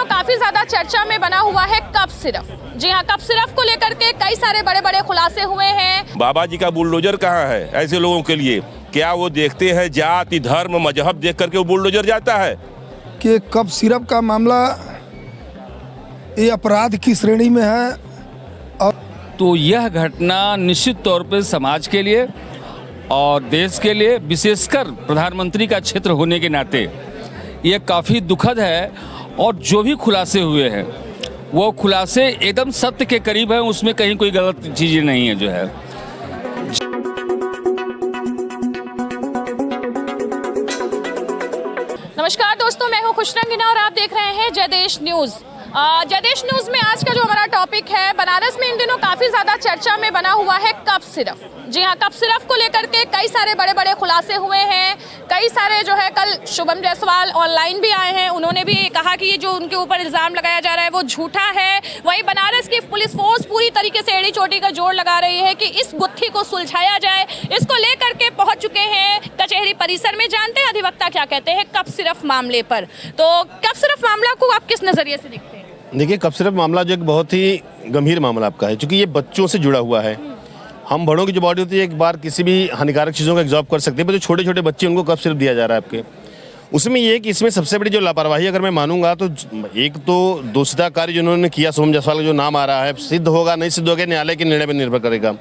दिनों काफी ज्यादा चर्चा में बना हुआ है कप सिरप। जी हाँ, कप सिरप को लेकर के कई सारे बड़े बड़े खुलासे हुए हैं। बाबा जी का बुलडोजर कहाँ है ऐसे लोगों के लिए? क्या वो देखते हैं जाति धर्म मजहब देख करके वो बुलडोजर जाता है? कि कप सिरप का मामला ये अपराध की श्रेणी में है। और तो यह घटना निश्चित तौर पर समाज के लिए और देश के लिए, विशेषकर प्रधानमंत्री का क्षेत्र होने के नाते ये काफ़ी दुखद है। और जो भी खुलासे हुए हैं वो खुलासे एकदम सत्य के करीब हैं, उसमें कहीं कोई गलत चीज़ें नहीं है जो है। नमस्कार दोस्तों, मैं हूँ खुशरंगीना और आप देख रहे हैं जयदेश न्यूज़। जयदेश न्यूज़ में आज का जो हमारा टॉपिक है, बनारस में इन दिनों काफ़ी ज़्यादा चर्चा में बना हुआ है कप सिरप। जी हाँ, कप सिरप को लेकर के कई सारे बड़े बड़े खुलासे हुए हैं। कई सारे जो है, कल शुभम जायसवाल ऑनलाइन भी आए हैं, उन्होंने भी कहा कि ये जो उनके ऊपर इल्ज़ाम लगाया जा रहा है वो झूठा है। वहीं बनारस की पुलिस फोर्स पूरी तरीके से एड़ी चोटी का जोर लगा रही है कि इस गुत्थी को सुलझाया जाए। इसको लेकर के पहुंच चुके हैं कचहरी परिसर में। जानते हैं अधिवक्ता क्या कहते हैं कप सिरप मामले पर। तो कप सिरप मामला को आप किस नज़रिए से देखते हैं? देखिए, कप सिरप मामला जो एक बहुत ही गंभीर मामला आपका है, क्योंकि ये बच्चों से जुड़ा हुआ है। हम बड़ों की जो बॉडी होती है एक बार किसी भी हानिकारक चीज़ों को एब्जॉर्ब कर सकते हैं, पर जो छोटे छोटे बच्चे उनको कप सिरप दिया जा रहा है आपके, उसमें ये है कि इसमें सबसे बड़ी जो लापरवाही अगर मैं मानूंगा तो एक तो दोषिता कार्य जो उन्होंने किया, शुभम जायसवाल का जो नाम आ रहा है, सिद्ध होगा नहीं सिद्ध होगा न्यायालय के निर्णय पर निर्भर करेगा।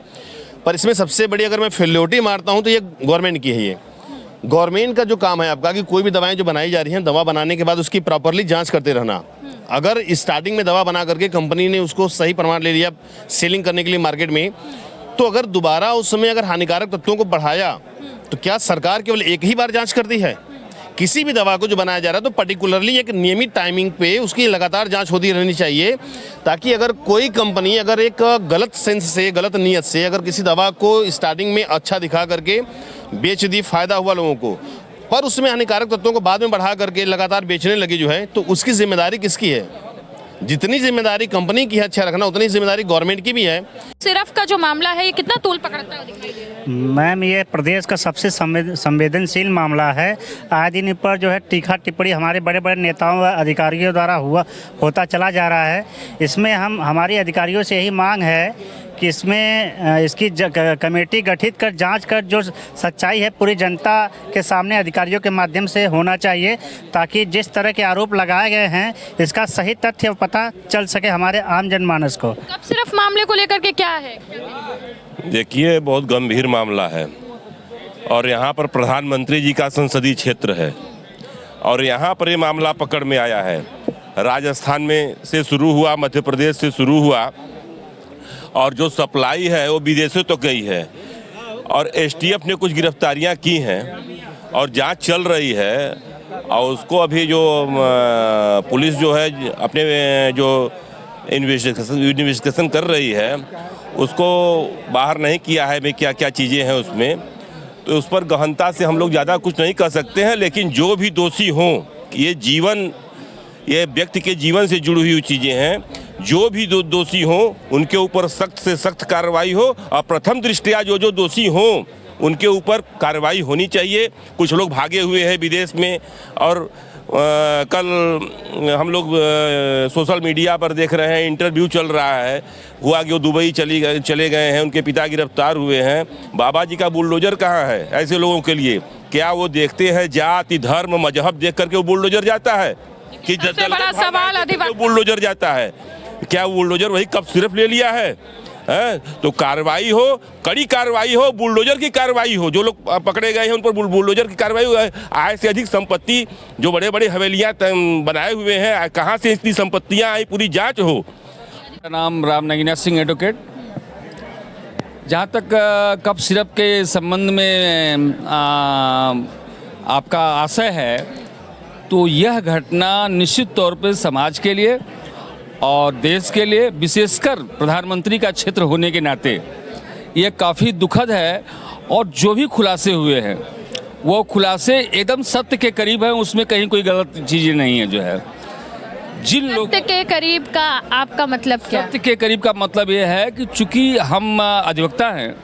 पर इसमें सबसे बड़ी अगर मैं फेल्योरिटी मारता हूँ तो ये गवर्नमेंट की है। ये गवर्नमेंट का जो काम है आपका कि कोई भी दवाएं जो बनाई जा रही हैं, दवा बनाने के बाद उसकी प्रॉपरली जांच करते रहना। अगर स्टार्टिंग में दवा बना करके कंपनी ने उसको सही प्रमाण ले लिया सेलिंग करने के लिए मार्केट में, तो अगर दोबारा उस समय अगर हानिकारक तत्वों को बढ़ाया तो क्या सरकार केवल एक ही बार जांच करती है? किसी भी दवा को जो बनाया जा रहा है तो पर्टिकुलरली एक नियमित टाइमिंग पे उसकी लगातार जांच होती रहनी चाहिए, ताकि अगर कोई कंपनी अगर एक गलत सेंस से, गलत नीयत से अगर किसी दवा को स्टार्टिंग में अच्छा दिखा करके बेच दी, फायदा हुआ लोगों को, पर उसमें हानिकारक तत्वों को बाद में बढ़ा करके लगातार बेचने लगी जो है, तो उसकी जिम्मेदारी किसकी है? जितनी जिम्मेदारी कंपनी की है अच्छा रखना, उतनी जिम्मेदारी गवर्नमेंट की भी है। सिरप का जो मामला है ये कितना तूल पकड़ता है दिखाई दे रहा है? मैम, ये प्रदेश का सबसे संवेदनशील मामला है। आए दिन पर जो है टीका टिप्पणी हमारे बड़े बड़े नेताओं व अधिकारियों द्वारा होता चला जा रहा है। इसमें हमारी अधिकारियों से यही मांग है कि इसमें इसकी कमेटी गठित कर जांच कर जो सच्चाई है पूरी जनता के सामने अधिकारियों के माध्यम से होना चाहिए, ताकि जिस तरह के आरोप लगाए गए हैं इसका सही तथ्य पता चल सके हमारे आम जनमानस को। कप सिरप मामले को लेकर के क्या है? देखिए, बहुत गंभीर मामला है और यहाँ पर प्रधानमंत्री जी का संसदीय क्षेत्र है और यहाँ पर ये मामला पकड़ में आया है। राजस्थान में से शुरू हुआ, मध्य प्रदेश से शुरू हुआ और जो सप्लाई है वो विदेशों तो गई है और एसटीएफ ने कुछ गिरफ्तारियां की हैं और जांच चल रही है। और उसको अभी जो पुलिस जो है अपने जो इन्वेस्टिगेशन कर रही है उसको बाहर नहीं किया है मैं क्या क्या चीज़ें हैं उसमें, तो उस पर गहनता से हम लोग ज़्यादा कुछ नहीं कर सकते हैं। लेकिन जो भी दोषी हों, ये व्यक्ति के जीवन से जुड़ी हुई चीज़ें हैं, जो भी दोषी हों उनके ऊपर सख्त से सख्त कार्रवाई हो और प्रथम दृष्टया जो दोषी हों उनके ऊपर कार्रवाई होनी चाहिए। कुछ लोग भागे हुए हैं विदेश में और कल हम लोग सोशल मीडिया पर देख रहे हैं, इंटरव्यू चल रहा है, हुआ कि वो दुबई चले गए हैं, उनके पिता गिरफ्तार हुए हैं। बाबा जी का बुलडोजर कहाँ है ऐसे लोगों के लिए? क्या वो देखते हैं जाति धर्म मजहब देख करके वो बुलडोजर जाता है कि बड़ा सवाल अधिवक्ता बुलडोजर जाता है? क्या बुलडोजर वही कप सिरप ले लिया है? तो कार्रवाई हो, कड़ी कार्रवाई हो, बुलडोजर की कार्रवाई हो। जो लोग पकड़े गए हैं उन पर बुलडोजर की कार्रवाई हो। आय से अधिक संपत्ति जो बड़े बड़े हवेलियां बनाए हुए हैं, कहाँ से इतनी संपत्तियां आई, पूरी जांच हो। मेरा नाम राम नगीना सिंह एडवोकेट। जहाँ तक कप सिरप के संबंध में आपका आशय है, तो यह घटना निश्चित तौर पर समाज के लिए और देश के लिए, विशेषकर प्रधानमंत्री का क्षेत्र होने के नाते ये काफ़ी दुखद है। और जो भी खुलासे हुए हैं वो खुलासे एकदम सत्य के करीब हैं, उसमें कहीं कोई गलत चीज़ें नहीं है जो है। जिन लोग सत्य के करीब का आपका मतलब क्या? सत्य के करीब का मतलब ये है कि चूंकि हम अधिवक्ता हैं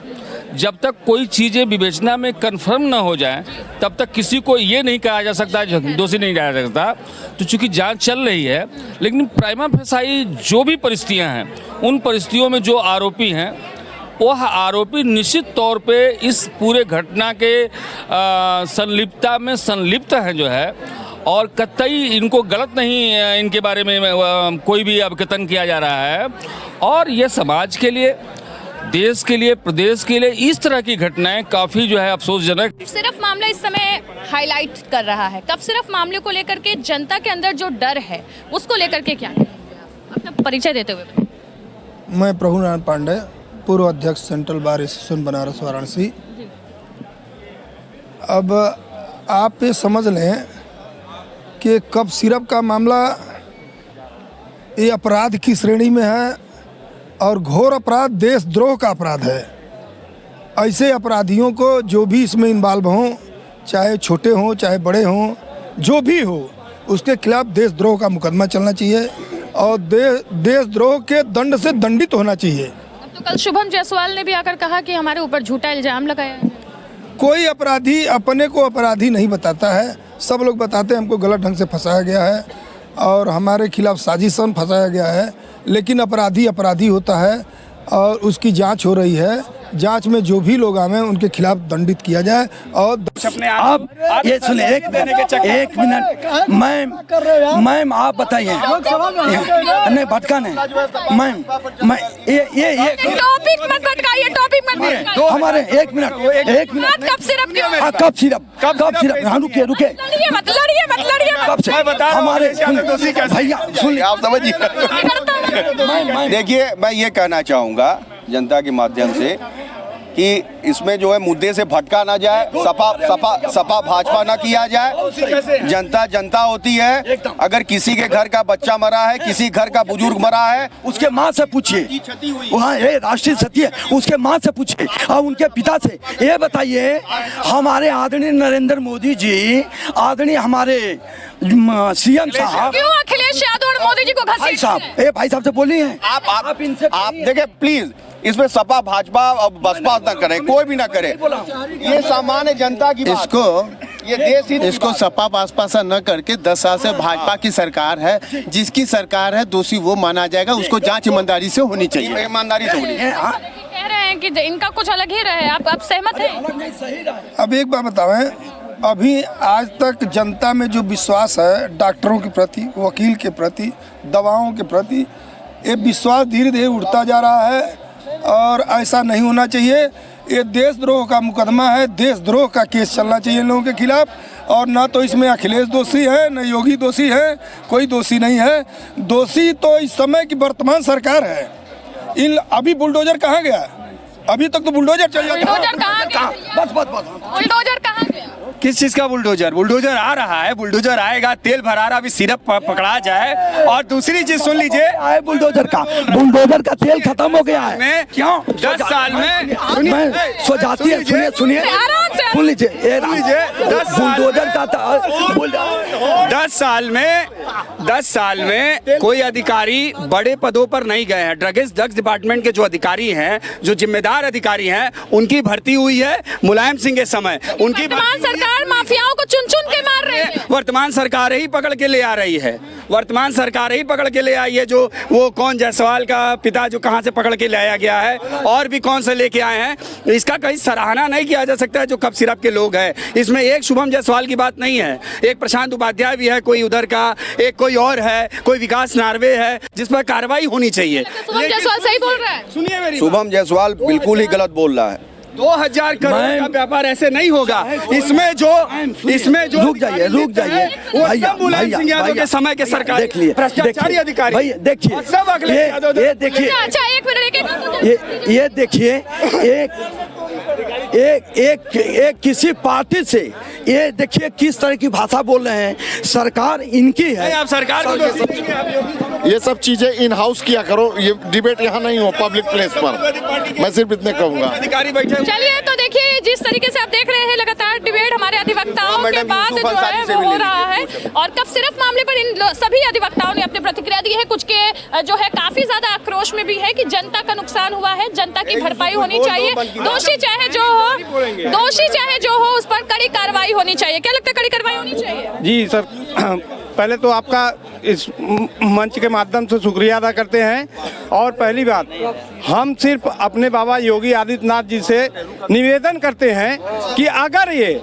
जब तक कोई चीज़ें विवेचना में कन्फर्म ना हो जाए तब तक किसी को ये नहीं कहा जा सकता, दोषी नहीं कहा जा सकता। तो चूंकि जांच चल रही है, लेकिन प्राइमा फेसाई जो भी परिस्थितियां हैं, उन परिस्थितियों में जो आरोपी हैं वह आरोपी निश्चित तौर पे इस पूरे घटना के संलिप्तता में संलिप्त हैं जो है, और कतई इनको गलत नहीं, इनके बारे में कोई भी अवकथन किया जा रहा है। और ये समाज के लिए, देश के लिए, प्रदेश के लिए इस तरह की घटनाएं काफ़ी जो है अफसोसजनक। सिर्फ मामला इस समय हाईलाइट कर रहा है, कब सिर्फ मामले को लेकर के जनता के अंदर जो डर है उसको लेकर के क्या अपना परिचय देते हुए। मैं प्रभु नारायण पांडे, पूर्व अध्यक्ष central bar association Banaras Varanasi. अब आप ये समझ लें कि कप सिरप का मामला ये अपराध की श्रेणी में है और घोर अपराध, देशद्रोह का अपराध है। ऐसे अपराधियों को जो भी इसमें इन्वॉल्व हों, चाहे छोटे हों चाहे बड़े हों, जो भी हो, उसके खिलाफ देशद्रोह का मुकदमा चलना चाहिए और देशद्रोह के दंड से दंडित होना चाहिए। तो कल शुभम जायसवाल ने भी आकर कहा कि हमारे ऊपर झूठा इल्जाम लगाया है। कोई अपराधी अपने को अपराधी नहीं बताता है, सब लोग बताते हैं हमको गलत ढंग से फंसाया गया है और हमारे खिलाफ साजिशन फंसाया गया है। लेकिन अपराधी अपराधी होता है और उसकी जांच हो रही है। जांच में जो भी लोग आए उनके खिलाफ दंडित किया जाए। और आप ये सुने, एक मिनट मैम आप बताइए, नहीं भटका नहीं मैम, मैं ये टॉपिक मत भटकाइए, टॉपिक मत भटकाइए। हमारे एक मिनट कब सिर्फ कब सिरप हाँ रुके लड़िए मत कब से हमारे भैया सुन आप समझिए। देखिए, मैं ये कहना चाहूँगा जनता के माध्यम से कि इसमें जो है मुद्दे से भटका ना जाए, सपा भाजपा ना किया जाए। जनता होती है। अगर किसी के घर का बच्चा मरा है, किसी घर का बुजुर्ग मरा है, उसके माँ से पूछिए, वहाँ ये राष्ट्रीय क्षति है, उसके माँ से पूछिए और उनके पिता से। ये बताइए, हमारे आदरणीय नरेंद्र मोदी जी, आदरणीय हमारे सीएम साहब, क्यों अखिलेश यादव और मोदी जी को भाई साहब से बोली है आप देखिए प्लीज, इसमें सपा भाजपा और बसपा ना करे, कोई भी ना करे। ये सामान्य जनता की बात। ये देश ही इसको सपा बसपा से न करके 10 साल से भाजपा की सरकार है, जिसकी सरकार है दोषी वो माना जाएगा। उसको जांच ईमानदारी से होनी चाहिए, ईमानदारी से होनी है। कह रहे हैं कि इनका कुछ अलग ही रहे, आप सहमत हैं? अब एक बात बताएं, अभी आज तक जनता में जो विश्वास है डॉक्टरों के प्रति, वकील के प्रति, दवाओं के प्रति, ये विश्वास धीरे धीरे उठता जा रहा है और ऐसा नहीं होना चाहिए। ये देशद्रोह का मुकदमा है, देशद्रोह का केस चलना चाहिए इन लोगों के खिलाफ। और ना तो इसमें अखिलेश दोषी है, न योगी दोषी है, कोई दोषी नहीं है। दोषी तो इस समय की वर्तमान सरकार है। इन अभी बुलडोजर कहाँ गया? अभी तक तो बुलडोजर चल बुलडोजर कहाँ गया? बुलडोजर कहाँ गया? किस चीज का बुलडोजर? बुलडोजर आ रहा है, बुलडोजर आएगा, तेल भरा रहा, अभी सिरप पकड़ा जाए। और दूसरी चीज सुन लीजिए, बुलडोजर का तेल खत्म हो गया है। क्यों? 10 साल में सो जाती है। सुनिए सुन लीजिए, बुलडोजर का 10 साल में कोई अधिकारी बड़े पदों पर नहीं गए हैं। ड्रग्स डिपार्टमेंट के जो अधिकारी हैं, जो जिम्मेदार अधिकारी हैं, उनकी भर्ती हुई है मुलायम सिंह के समय। उनकी सरकार माफियाओं को चुन चुन के मार रही है। वर्तमान सरकार ही पकड़ के ले आ रही है, वर्तमान सरकार ही पकड़ के ले आई है। जो वो कौन जायसवाल का पिता जो कहां से पकड़ के लाया गया है, और भी कौन से लेके आए हैं, इसका कहीं सराहना नहीं किया जा सकता है। जो कप सिरप के लोग हैं, इसमें एक शुभम जायसवाल की बात नहीं है, एक प्रशांत उपाध्याय भी है, कोई उधर का, एक कोई और है, कोई विकास नार्वे है, जिस पर कार्रवाई होनी चाहिए। शुभम जायसवाल सही बोल रहा है। सुनिए मेरी, शुभम जायसवाल बिल्कुल ही गलत बोल रहा है। 2000 करोड़ का व्यापार ऐसे नहीं होगा। इसमें जो रुक जाइए भैया, मुलायम सिंह यादव के समय के सरकार देख लिए भ्रष्टाचारी अधिकारी, देखिए सब अगले ये देखिए, अच्छा एक मिनट, ये देखिए, एक किसी पार्टी से ये देखिए किस तरह की भाषा बोल रहे हैं। सरकार इनकी है। आप सरकार को ये सब चीजें इन हाउस किया करो, ये डिबेट यहाँ नहीं हो पब्लिक प्लेस पर। मैं सिर्फ इतने कहूँगा। अधिकारी बैठे। चलिए, तो देखिए जिस तरीके से आप देख रहे हैं लगातार डिबेट हमारे अधिवक्ताओं के बाद जो है वो हो रहा है, और कब सिर्फ मामले पर इन सभी अधिवक्ताओं ने अपने अपनी प्रतिक्रिया दी है। कुछ के जो है काफी ज्यादा आक्रोश में भी है कि जनता का नुकसान हुआ है, जनता की भरपाई होनी चाहिए, दोषी चाहे जो हो उस पर कड़ी कार्रवाई होनी चाहिए। क्या लगता है, कड़ी कार्रवाई होनी चाहिए? जी सर, पहले तो आपका इस मंच के माध्यम से शुक्रिया अदा करते हैं। और पहली बात, हम सिर्फ अपने बाबा योगी आदित्यनाथ जी से निवेदन करते हैं कि अगर ये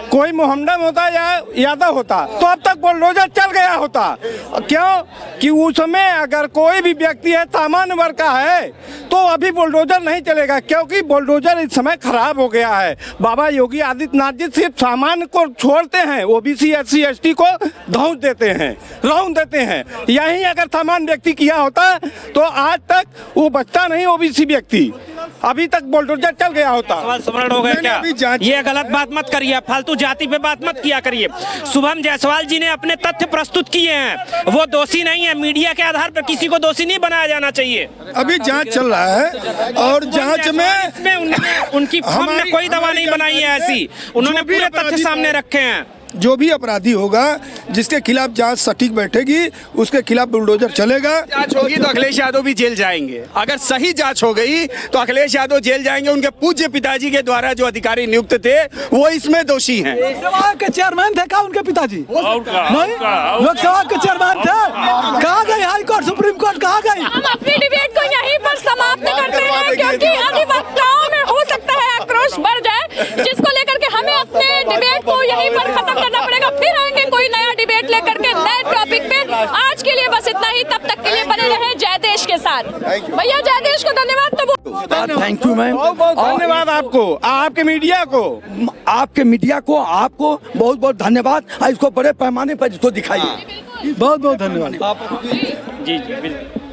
कोई मोहम्मदन होता या यादव होता तो अब तक बुलडोजर चल गया होता। क्यों कि उस समय अगर कोई भी व्यक्ति है सामान्य वर्ग का है तो अभी बुलडोजर नहीं चलेगा, क्योंकि बुलडोजर इस समय खराब हो गया है। बाबा योगी आदित्यनाथ जी सिर्फ सामान्य को छोड़ते हैं, ओबीसी SC ST को धौंस देते हैं, रौंद देते हैं। यही अगर सामान्य व्यक्ति किया होता तो आज तक वो बचता नहीं ओबीसी व्यक्ति, अभी तक बुलडोजर चल गया होता। स्मरण हो गया क्या? ये गलत बात मत करिए, फालतू जाति पे बात मत किया करिए। शुभम जायसवाल जी ने अपने तथ्य प्रस्तुत किए हैं, वो दोषी नहीं है। मीडिया के आधार पर किसी को दोषी नहीं बनाया जाना चाहिए। अभी जांच चल रहा है और जांच में उनकी हमने कोई दवा नहीं बनाई है ऐसी, उन्होंने पूरे तथ्य सामने रखे हैं। जो भी अपराधी होगा, जिसके खिलाफ जांच सटीक बैठेगी, उसके खिलाफ बुलडोजर चलेगा। जांच होगी तो अखिलेश यादव भी जेल जाएंगे। अगर सही जांच हो गई तो अखिलेश यादव जेल जाएंगे। उनके पूज्य पिताजी के द्वारा जो अधिकारी नियुक्त थे वो इसमें दोषी हैं। लोकसभा के चेयरमैन थे क्या उनके पिताजी? नहीं, लोकसभा के चेयरमैन थे। कहाँ गए हाई कोर्ट, सुप्रीम कोर्ट कहाँ गए? हम अपनी डिबेट को यहीं पर समाप्त करते हैं, क्योंकि अधिवक्ताओं में हो सकता है आक्रोश बढ़ जाए, जिसको लेकर के हमें अपने डिबेट को यहीं पर खत्म करना पड़ेगा। फिर आएंगे कोई नया डिबेट लेकर के नए टॉपिक पे। आज के लिए बस इतना ही, तब तक के लिए बने रहे जय देश के साथ। भैया जय देश को धन्यवाद। तो थैंक यू मैम, बहुत धन्यवाद आपको, आपके मीडिया को, आपको बहुत बहुत धन्यवाद। इसको बड़े पैमाने पर इसको दिखाइए। बहुत बहुत धन्यवाद। जी बिल्कुल,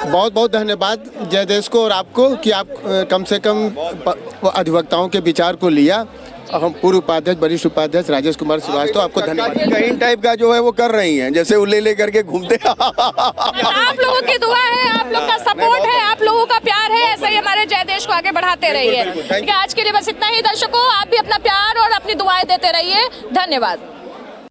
बहुत बहुत धन्यवाद जय देश को और आपको कि आप कम से कम अधिवक्ताओं के विचार को लिया। हम पूर्व उपाध्यक्ष, वरिष्ठ उपाध्यक्ष राजेश कुमार श्रीवास्तव, आपको धन्यवाद। कहीं टाइप का जो है वो कर रही हैं, जैसे उल्ले ले करके घूमते आप लोगों की दुआ है, आप लोग का सपोर्ट है, आप लोगों का प्यार है, ऐसे ही हमारे जय देश को आगे बढ़ाते रहिए। आज के लिए बस इतना ही। दर्शकों, आप भी अपना प्यार और अपनी दुआएं देते रहिए। धन्यवाद।